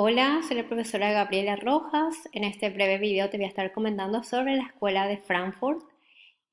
Hola, soy la profesora Gabriela Rojas. En este breve video te voy a estar comentando sobre la Escuela de Frankfurt,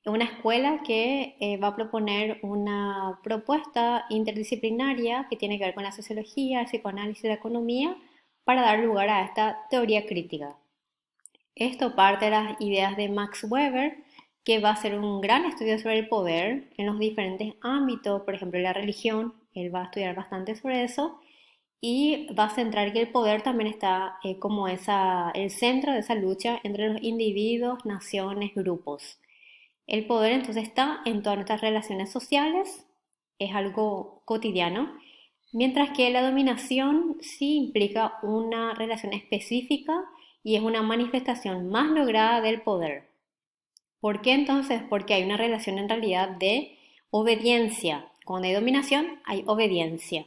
una escuela que va a proponer una propuesta interdisciplinaria que tiene que ver con la sociología, el psicoanálisis y la economía para dar lugar a esta teoría crítica. Esto parte de las ideas de Max Weber, que va a hacer un gran estudio sobre el poder en los diferentes ámbitos, por ejemplo, la religión. Él va a estudiar bastante sobre eso y va a centrar que el poder también está como el centro de esa lucha entre los individuos, naciones, grupos. El poder entonces está en todas nuestras relaciones sociales, es algo cotidiano, mientras que la dominación sí implica una relación específica y es una manifestación más lograda del poder. ¿Por qué entonces? Porque hay una relación en realidad de obediencia. Cuando hay dominación, hay obediencia.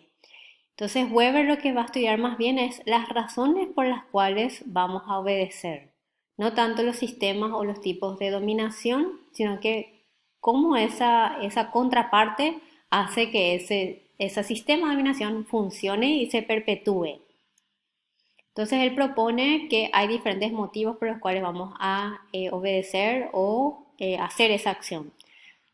Entonces Weber lo que va a estudiar más bien es las razones por las cuales vamos a obedecer. No tanto los sistemas o los tipos de dominación, sino que cómo esa contraparte hace que ese sistema de dominación funcione y se perpetúe. Entonces él propone que hay diferentes motivos por los cuales vamos a obedecer o hacer esa acción.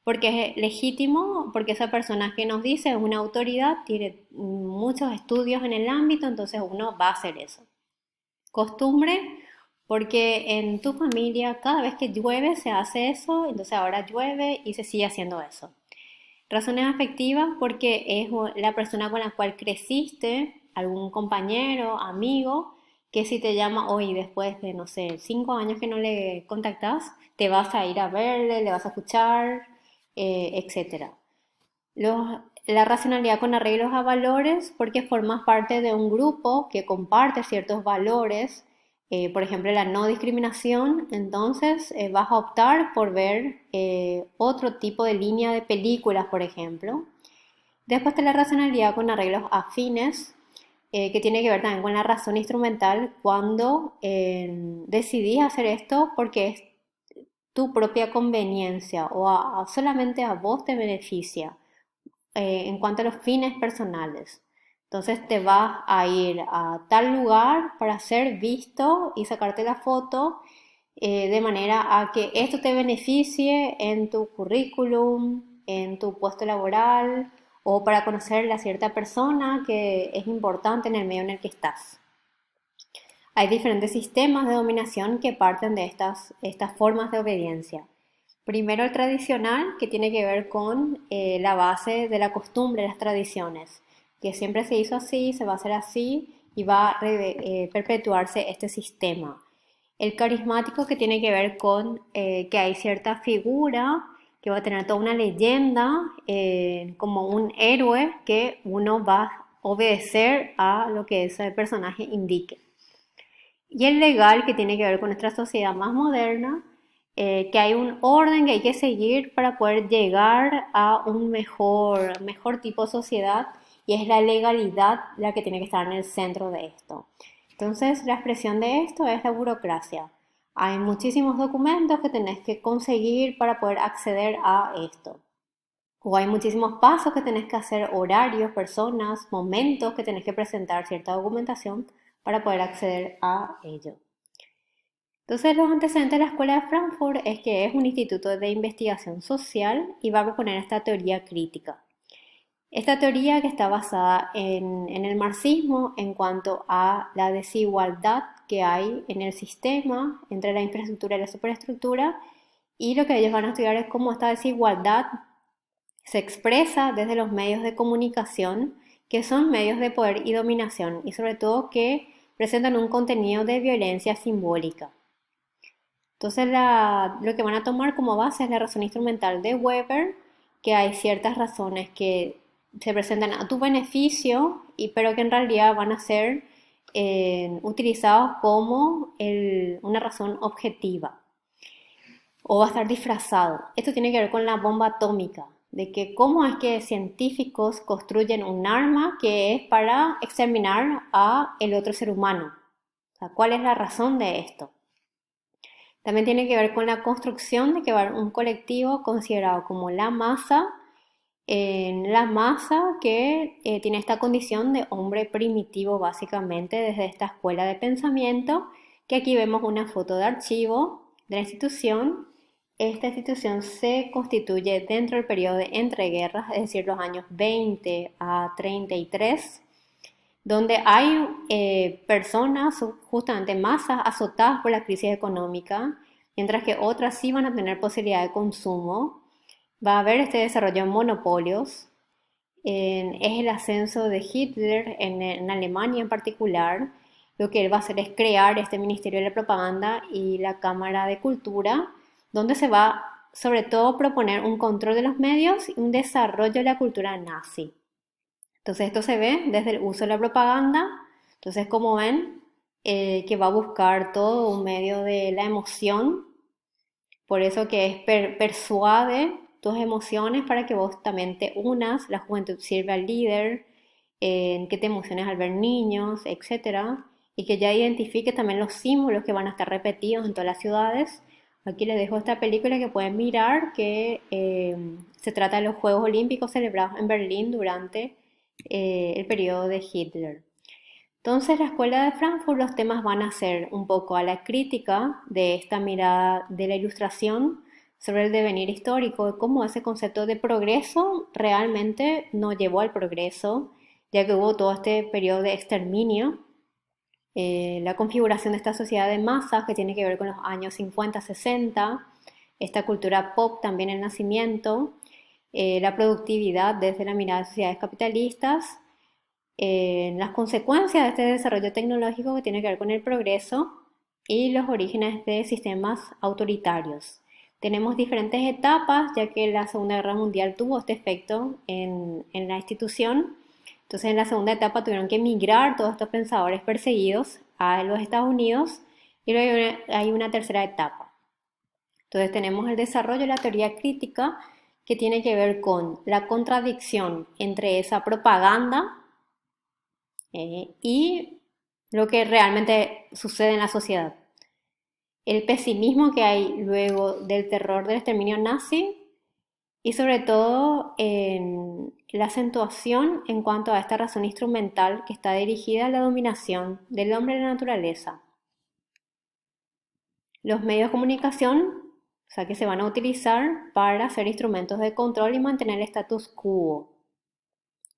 Porque es legítimo, porque esa persona que nos dice es una autoridad, tiene muchos estudios en el ámbito, entonces uno va a hacer eso. Costumbre, porque en tu familia cada vez que llueve se hace eso, entonces ahora llueve y se sigue haciendo eso. Razones afectivas, porque es la persona con la cual creciste, algún compañero, amigo, que si te llama hoy después de, no sé, 5 años que no le contactas, te vas a ir a verle, le vas a escuchar, etcétera. La racionalidad con arreglos a valores, porque formas parte de un grupo que comparte ciertos valores, por ejemplo la no discriminación, entonces vas a optar por ver otro tipo de línea de películas, por ejemplo. Después está la racionalidad con arreglos afines, que tiene que ver también con la razón instrumental cuando decidís hacer esto porque es tu propia conveniencia o solamente a vos te beneficia en cuanto a los fines personales. Entonces te vas a ir a tal lugar para ser visto y sacarte la foto de manera a que esto te beneficie en tu currículum, en tu puesto laboral o para conocer a cierta persona que es importante en el medio en el que estás. Hay diferentes sistemas de dominación que parten de estas formas de obediencia. Primero el tradicional, que tiene que ver con la base de la costumbre, las tradiciones, que siempre se hizo así, se va a hacer así y va a perpetuarse este sistema. El carismático, que tiene que ver con que hay cierta figura que va a tener toda una leyenda, como un héroe que uno va a obedecer a lo que ese personaje indique. Y el legal, que tiene que ver con nuestra sociedad más moderna, que hay un orden que hay que seguir para poder llegar a un mejor tipo de sociedad, y es la legalidad la que tiene que estar en el centro de esto. Entonces, la expresión de esto es la burocracia. Hay muchísimos documentos que tenés que conseguir para poder acceder a esto. O hay muchísimos pasos que tenés que hacer, horarios, personas, momentos que tenés que presentar cierta documentación para poder acceder a ello. Entonces, los antecedentes de la Escuela de Frankfurt es que es un instituto de investigación social y va a proponer esta teoría crítica. Esta teoría, que está basada en el marxismo en cuanto a la desigualdad que hay en el sistema entre la infraestructura y la superestructura, y lo que ellos van a estudiar es cómo esta desigualdad se expresa desde los medios de comunicación, que son medios de poder y dominación, y sobre todo que presentan un contenido de violencia simbólica. Entonces lo que van a tomar como base es la razón instrumental de Weber, que hay ciertas razones que se presentan a tu beneficio, pero que en realidad van a ser utilizados como una razón objetiva o va a estar disfrazado. Esto tiene que ver con la bomba atómica, de que cómo es que científicos construyen un arma que es para exterminar a el otro ser humano. O sea, ¿cuál es la razón de esto? También tiene que ver con la construcción de que va a haber un colectivo considerado como la masa, En la masa que tiene esta condición de hombre primitivo básicamente desde esta escuela de pensamiento, que aquí vemos una foto de archivo de la institución. Esta institución se constituye dentro del periodo de entreguerras, es decir, los años 20 a 33, donde hay personas, justamente masas, azotadas por la crisis económica, mientras que otras sí van a tener posibilidad de consumo. Va a haber este desarrollo de monopolios. Es el ascenso de Hitler en Alemania en particular. Lo que él va a hacer es crear este Ministerio de la Propaganda y la Cámara de Cultura, donde se va sobre todo proponer un control de los medios y un desarrollo de la cultura nazi. Entonces esto se ve desde el uso de la propaganda. Entonces, como ven, que va a buscar todo un medio de la emoción, por eso que es persuade tus emociones para que vos también te unas. La juventud sirve al líder, que te emociones al ver niños, etcétera, y que ya identifique también los símbolos que van a estar repetidos en todas las ciudades. Aquí les dejo esta película que pueden mirar, que se trata de los Juegos Olímpicos celebrados en Berlín durante el periodo de Hitler. Entonces, la Escuela de Frankfurt, los temas van a ser un poco a la crítica de esta mirada de la ilustración sobre el devenir histórico, de cómo ese concepto de progreso realmente no llevó al progreso, ya que hubo todo este periodo de exterminio, la configuración de esta sociedad de masas que tiene que ver con los años 50-60, esta cultura pop también el nacimiento, la productividad desde la mirada de sociedades capitalistas, las consecuencias de este desarrollo tecnológico que tiene que ver con el progreso y los orígenes de sistemas autoritarios. Tenemos diferentes etapas, ya que la Segunda Guerra Mundial tuvo este efecto en la institución. Entonces, en la segunda etapa tuvieron que emigrar todos estos pensadores perseguidos a los Estados Unidos, y luego hay una tercera etapa. Entonces, tenemos el desarrollo de la teoría crítica, que tiene que ver con la contradicción entre esa propaganda y lo que realmente sucede en la sociedad. El pesimismo que hay luego del terror del exterminio nazi, y sobre todo en la acentuación en cuanto a esta razón instrumental que está dirigida a la dominación del hombre y la naturaleza. Los medios de comunicación, o sea, que se van a utilizar para ser instrumentos de control y mantener el status quo.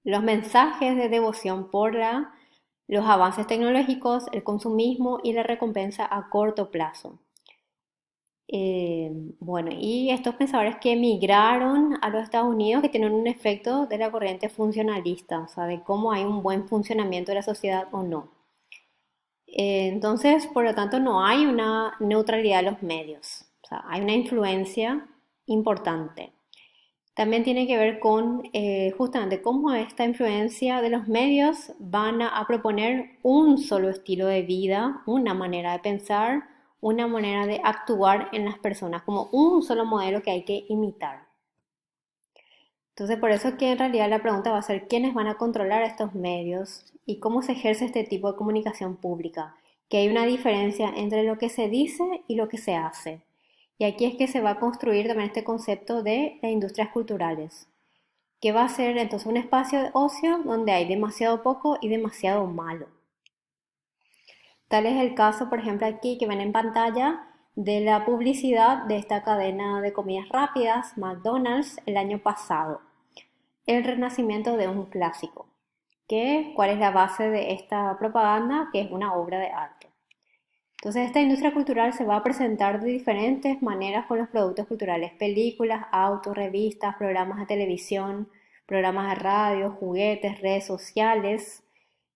Los mensajes de devoción por los avances tecnológicos, el consumismo y la recompensa a corto plazo. Bueno, y estos pensadores que emigraron a los Estados Unidos, que tienen un efecto de la corriente funcionalista, o sea, de cómo hay un buen funcionamiento de la sociedad o no. Entonces, por lo tanto, no hay una neutralidad de los medios, o sea, hay una influencia importante. También tiene que ver con justamente cómo esta influencia de los medios van a proponer un solo estilo de vida, una manera de pensar, una manera de actuar en las personas, como un solo modelo que hay que imitar. Entonces, por eso que en realidad la pregunta va a ser quiénes van a controlar estos medios y cómo se ejerce este tipo de comunicación pública, que hay una diferencia entre lo que se dice y lo que se hace. Y aquí es que se va a construir también este concepto de las industrias culturales, que va a ser entonces un espacio de ocio donde hay demasiado poco y demasiado malo. Tal es el caso, por ejemplo, aquí que ven en pantalla de la publicidad de esta cadena de comidas rápidas, McDonald's, el año pasado. El renacimiento de un clásico. ¿Cuál es la base de esta propaganda? Que es una obra de arte. Entonces, esta industria cultural se va a presentar de diferentes maneras con los productos culturales: películas, autos, revistas, programas de televisión, programas de radio, juguetes, redes sociales,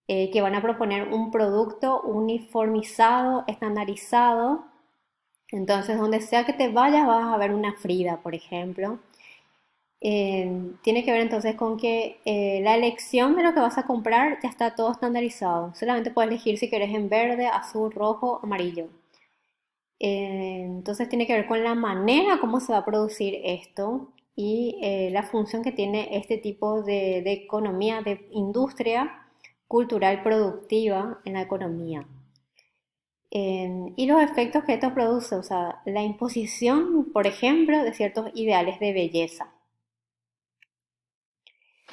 que van a proponer un producto uniformizado, estandarizado. Entonces, donde sea que te vayas, vas a ver una Frida, por ejemplo. Tiene que ver entonces con que la elección de lo que vas a comprar ya está todo estandarizado. Solamente puedes elegir si quieres en verde, azul, rojo, amarillo. Entonces tiene que ver con la manera como se va a producir esto y la función que tiene este tipo de economía, de industria cultural productiva en la economía. Y los efectos que esto produce, o sea, la imposición, por ejemplo, de ciertos ideales de belleza.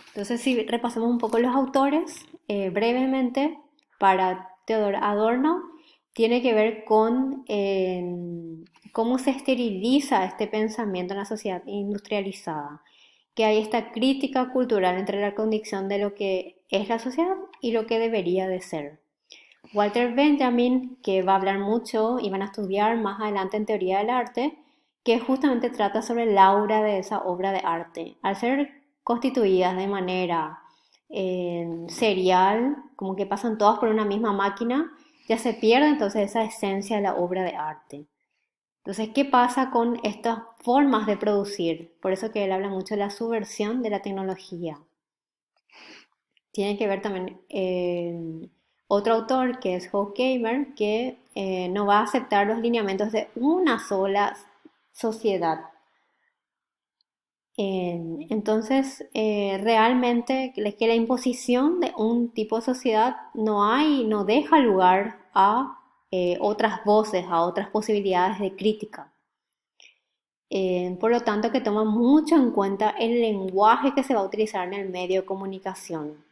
Entonces, si repasamos un poco los autores, brevemente, para Theodor Adorno, tiene que ver con cómo se esteriliza este pensamiento en la sociedad industrializada, que hay esta crítica cultural entre la condición de lo que es la sociedad y lo que debería de ser. Walter Benjamin, que va a hablar mucho y van a estudiar más adelante en teoría del arte, que justamente trata sobre el aura de esa obra de arte. Al ser constituidas de manera serial, como que pasan todas por una misma máquina, ya se pierde entonces esa esencia de la obra de arte. Entonces, ¿qué pasa con estas formas de producir? Por eso que él habla mucho de la subversión de la tecnología. Tiene que ver también otro autor que es Horkheimer, que no va a aceptar los lineamientos de una sola sociedad. Entonces, realmente que la imposición de un tipo de sociedad no deja lugar a otras voces, a otras posibilidades de crítica. Por lo tanto, que toma mucho en cuenta el lenguaje que se va a utilizar en el medio de comunicación,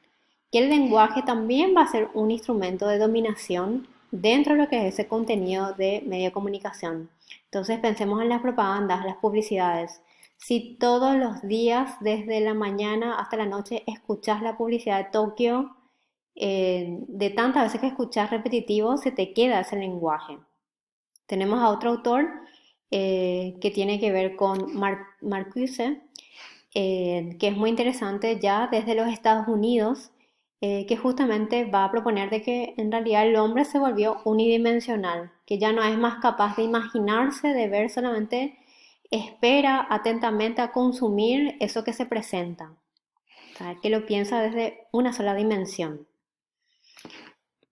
que el lenguaje también va a ser un instrumento de dominación dentro de lo que es ese contenido de medio de comunicación. Entonces pensemos en las propagandas, las publicidades. Si todos los días, desde la mañana hasta la noche, escuchas la publicidad de Tokio, de tantas veces que escuchas repetitivo, se te queda ese lenguaje. Tenemos a otro autor que tiene que ver con Marcuse, que es muy interesante ya desde los Estados Unidos, que justamente va a proponer de que en realidad el hombre se volvió unidimensional, que ya no es más capaz de imaginarse, de ver, solamente espera atentamente a consumir eso que se presenta, o sea, que lo piensa desde una sola dimensión.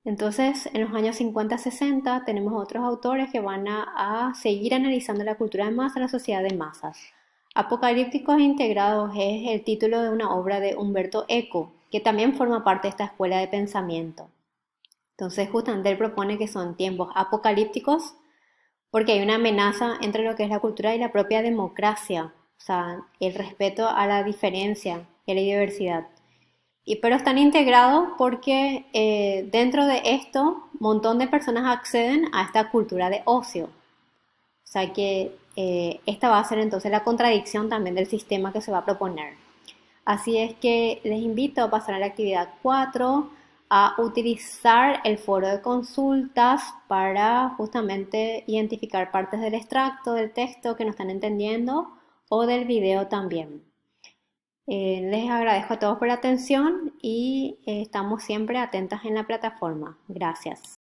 Entonces, en los años 50-60 tenemos otros autores que van a seguir analizando la cultura de masa, la sociedad de masas. Apocalípticos e integrados es el título de una obra de Humberto Eco, que también forma parte de esta escuela de pensamiento. Entonces, justamente él propone que son tiempos apocalípticos porque hay una amenaza entre lo que es la cultura y la propia democracia, o sea, el respeto a la diferencia y a la diversidad. Pero están integrados porque dentro de esto, un montón de personas acceden a esta cultura de ocio. O sea que esta va a ser entonces la contradicción también del sistema que se va a proponer. Así es que les invito a pasar a la actividad 4, a utilizar el foro de consultas para justamente identificar partes del extracto, del texto que no están entendiendo o del video también. Les agradezco a todos por la atención y estamos siempre atentas en la plataforma. Gracias.